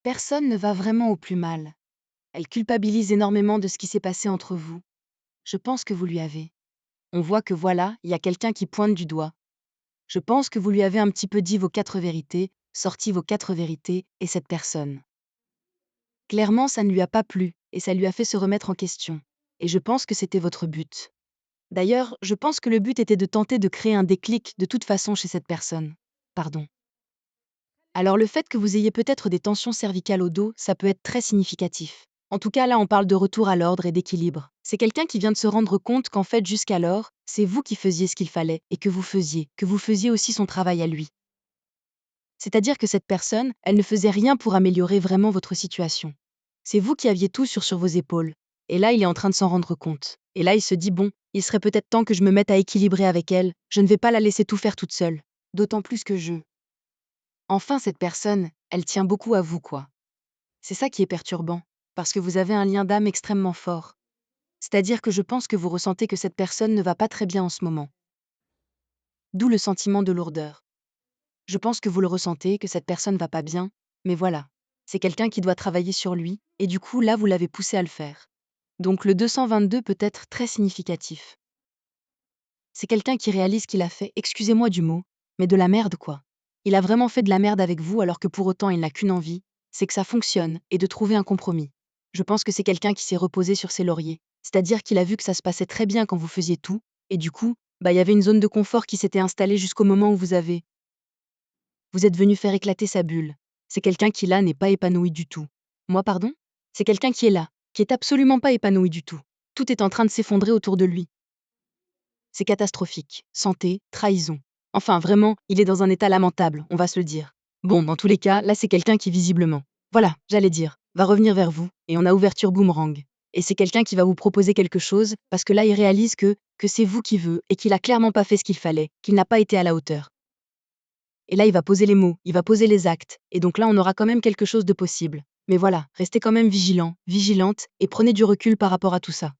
Personne ne va vraiment au plus mal. Elle culpabilise énormément de ce qui s'est passé entre vous. Je pense que vous lui avez. On voit que voilà, il y a quelqu'un qui pointe du doigt. Je pense que vous lui avez un petit peu dit vos 4 vérités, sorti vos 4 vérités, et cette personne. Clairement, ça ne lui a pas plu, et ça lui a fait se remettre en question. Et je pense que c'était votre but. D'ailleurs, je pense que le but était de tenter de créer un déclic de toute façon chez cette personne. Pardon. Alors le fait que vous ayez peut-être des tensions cervicales au dos, ça peut être très significatif. En tout cas, là, on parle de retour à l'ordre et d'équilibre. C'est quelqu'un qui vient de se rendre compte qu'en fait, jusqu'alors, c'est vous qui faisiez ce qu'il fallait et que vous faisiez aussi son travail à lui. C'est-à-dire que cette personne, elle ne faisait rien pour améliorer vraiment votre situation. C'est vous qui aviez tout sur vos épaules. Et là, il est en train de s'en rendre compte. Et là, il se dit, bon, il serait peut-être temps que je me mette à équilibrer avec elle, je ne vais pas la laisser tout faire toute seule. D'autant plus que Enfin, cette personne, elle tient beaucoup à vous, quoi. C'est ça qui est perturbant, parce que vous avez un lien d'âme extrêmement fort. C'est-à-dire que je pense que vous ressentez que cette personne ne va pas très bien en ce moment. D'où le sentiment de lourdeur. Je pense que vous le ressentez, que cette personne va pas bien, mais voilà. C'est quelqu'un qui doit travailler sur lui, et du coup, là, vous l'avez poussé à le faire. Donc le 222 peut être très significatif. C'est quelqu'un qui réalise qu'il a fait, excusez-moi du mot, mais de la merde, quoi. Il a vraiment fait de la merde avec vous alors que pour autant il n'a qu'une envie, c'est que ça fonctionne et de trouver un compromis. Je pense que c'est quelqu'un qui s'est reposé sur ses lauriers. C'est-à-dire qu'il a vu que ça se passait très bien quand vous faisiez tout, et du coup, il y avait une zone de confort qui s'était installée jusqu'au moment où vous êtes venu faire éclater sa bulle. C'est quelqu'un qui là n'est pas épanoui du tout. Moi, pardon? C'est quelqu'un qui est là, qui est absolument pas épanoui du tout. Tout est en train de s'effondrer autour de lui. C'est catastrophique. Santé, trahison. Enfin, vraiment, il est dans un état lamentable, on va se le dire. Bon, dans tous les cas, là c'est quelqu'un qui visiblement, voilà, j'allais dire, va revenir vers vous, et on a ouverture boomerang. Et c'est quelqu'un qui va vous proposer quelque chose, parce que là il réalise que c'est vous qui veut, et qu'il a clairement pas fait ce qu'il fallait, qu'il n'a pas été à la hauteur. Et là il va poser les mots, il va poser les actes, et donc là on aura quand même quelque chose de possible. Mais voilà, restez quand même vigilant, vigilante, et prenez du recul par rapport à tout ça.